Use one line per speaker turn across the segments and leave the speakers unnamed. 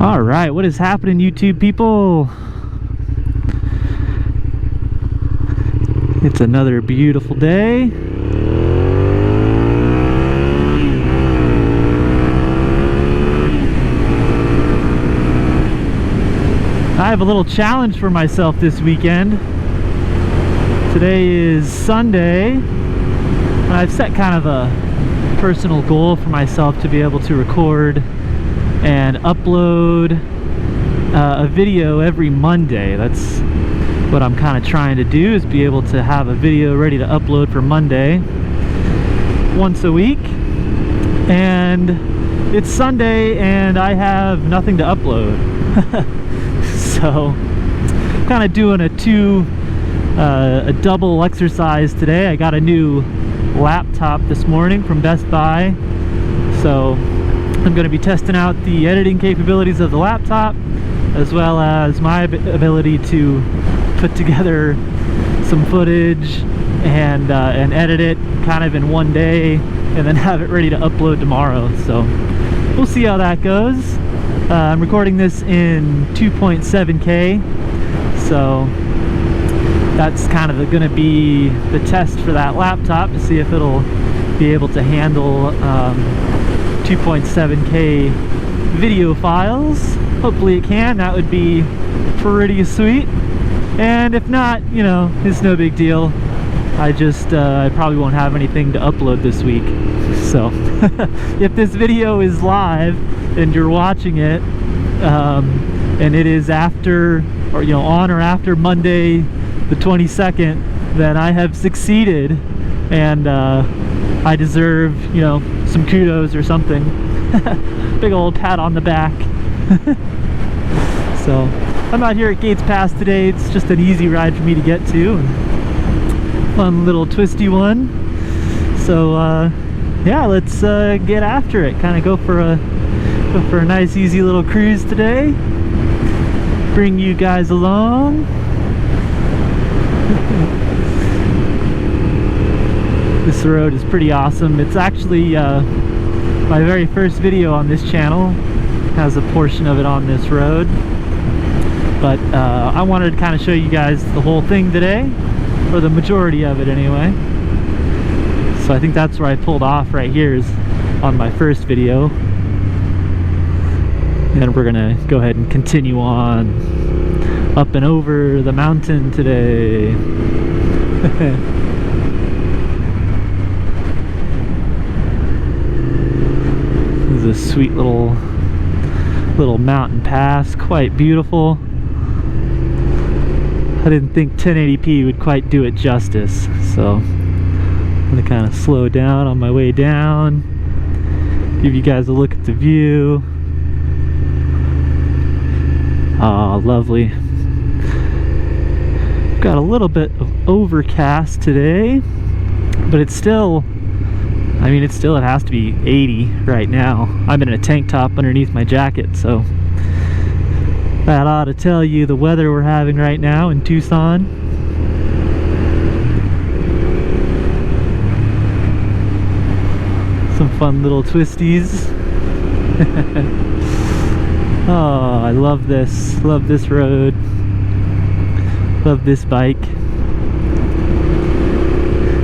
All right, what is happening, YouTube people? It's another beautiful day. I have a little challenge for myself this weekend. Today is Sunday, and I've set kind of a personal goal for myself to be able to record and upload a video every Monday. That's what I'm kind of trying to do, is be able to have a video ready to upload for Monday once a week. And it's Sunday and I have nothing to upload. So kind of doing a double exercise today. I got a new laptop this morning from Best Buy, so I'm going to be testing out the editing capabilities of the laptop, as well as my ability to put together some footage and edit it kind of in one day, and then have it ready to upload tomorrow. So we'll see how that goes. I'm recording this in 2.7K, so that's kind of going to be the test for that laptop, to see if it'll be able to handle 2.7K video files. Hopefully it can. That would be pretty sweet. And if not, you know, it's no big deal. I probably won't have anything to upload this week. So if this video is live and you're watching it, and it is after, or you know, on or after Monday the 22nd, then I have succeeded, and I deserve, you know, some kudos or something. Big old pat on the back. So I'm out here at Gates Pass today. It's just an easy ride for me to get to. Fun little twisty one. So yeah, let's get after it. Kind of go for a nice easy little cruise today. Bring you guys along. This road is pretty awesome. It's actually my very first video on this channel has a portion of it on this road, but I wanted to kind of show you guys the whole thing today, or the majority of it anyway. So I think that's where I pulled off right here, is on my first video, and we're gonna go ahead and continue on up and over the mountain today. This is a sweet little mountain pass, quite beautiful. I didn't think 1080p would quite do it justice, so I'm gonna kind of slow down on my way down, give you guys a look at the view. Oh, lovely. Got a little bit of overcast today, but it's still, I mean, it has to be 80 right now. I'm in a tank top underneath my jacket, so that ought to tell you the weather we're having right now in Tucson. Some fun little twisties. Oh, I love this road. Love this bike.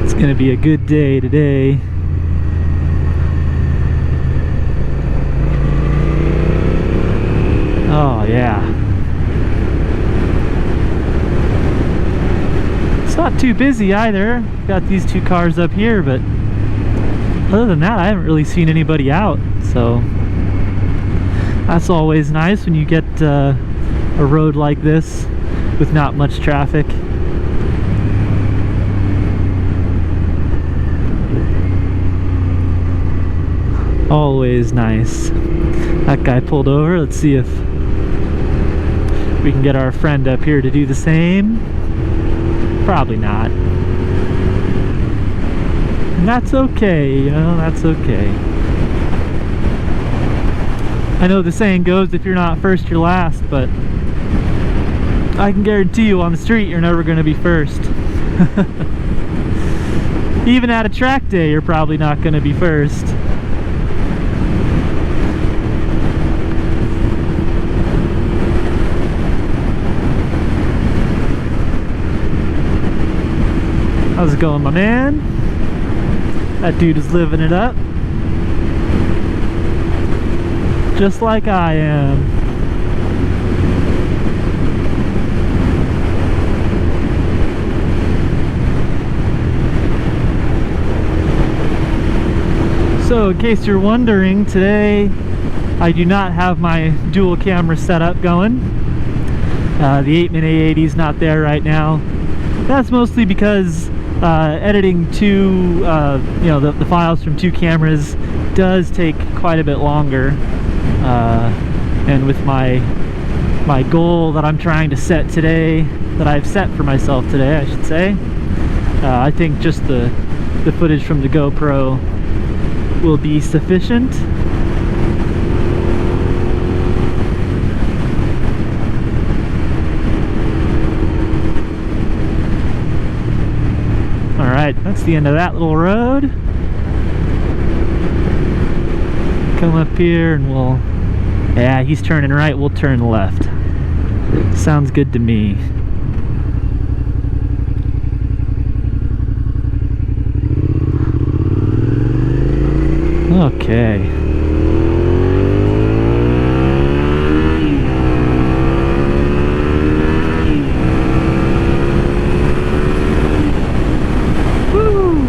It's gonna be a good day today. Oh yeah. It's not too busy either. Got these two cars up here, but other than that, I haven't really seen anybody out, so that's always nice when you get a road like this with not much traffic. Always nice. That guy pulled over. Let's see if we can get our friend up here to do the same. Probably not. And that's okay, you know, that's okay. I know the saying goes, if you're not first, you're last, but I can guarantee you on the street you're never going to be first. Even at a track day, you're probably not going to be first. How's it going, my man? That dude is living it up. Just like I am. So in case you're wondering, today I do not have my dual camera setup going. The 8-min A80 is not there right now. That's mostly because editing two, the files from two cameras does take quite a bit longer. And with my goal that I'm trying to set today, that I've set for myself today, I should say, I think just the footage from the GoPro will be sufficient. Alright, that's the end of that little road. Come up here and we'll... Yeah, he's turning right, we'll turn left. Sounds good to me. Okay. Woo!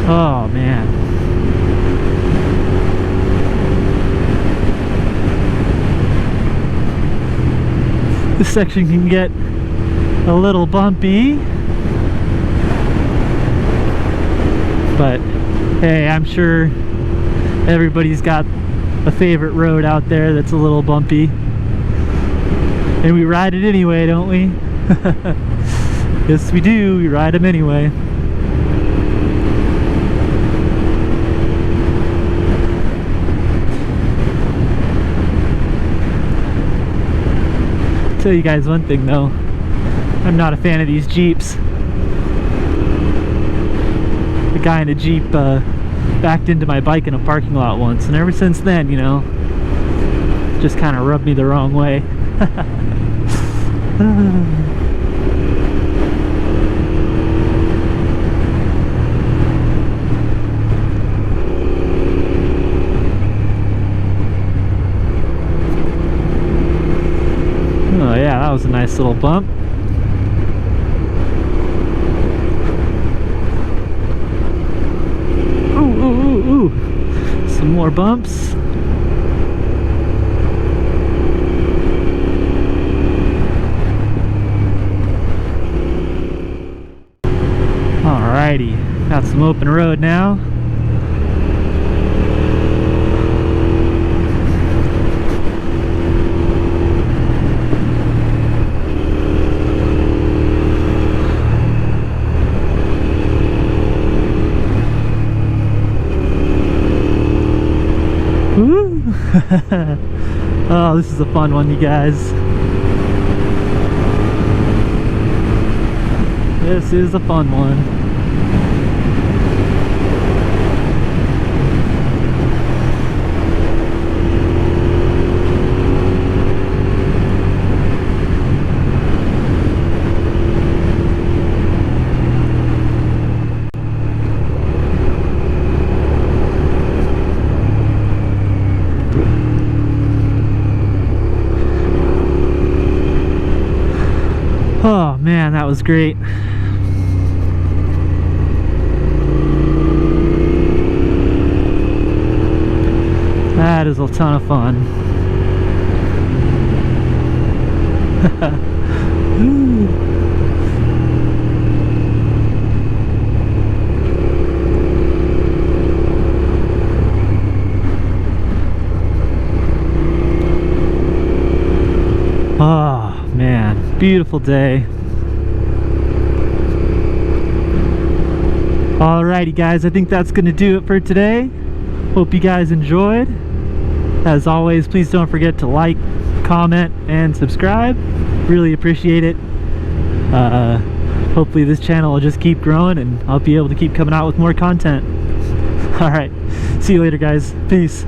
Oh man. This section can get a little bumpy, but hey, I'm sure everybody's got a favorite road out there that's a little bumpy, and we ride it anyway, don't we? Yes, we do. We ride them anyway. Tell you guys one thing though, I'm not a fan of these Jeeps. The guy in a Jeep backed into my bike in a parking lot once, and ever since then, you know, just kind of rubbed me the wrong way. Oh yeah, that was a nice little bump. Ooh, ooh, ooh, ooh. Some more bumps. Alrighty, got some open road now. Woo! Oh, this is a fun one, you guys. This is a fun one. Oh man, that was great. That is a ton of fun. Oh man, beautiful day. Alrighty guys, I think that's gonna do it for today. Hope you guys enjoyed. As always, please don't forget to like, comment, and subscribe. Really appreciate it. hopefully this channel will just keep growing and I'll be able to keep coming out with more content. All right, see you later guys. Peace.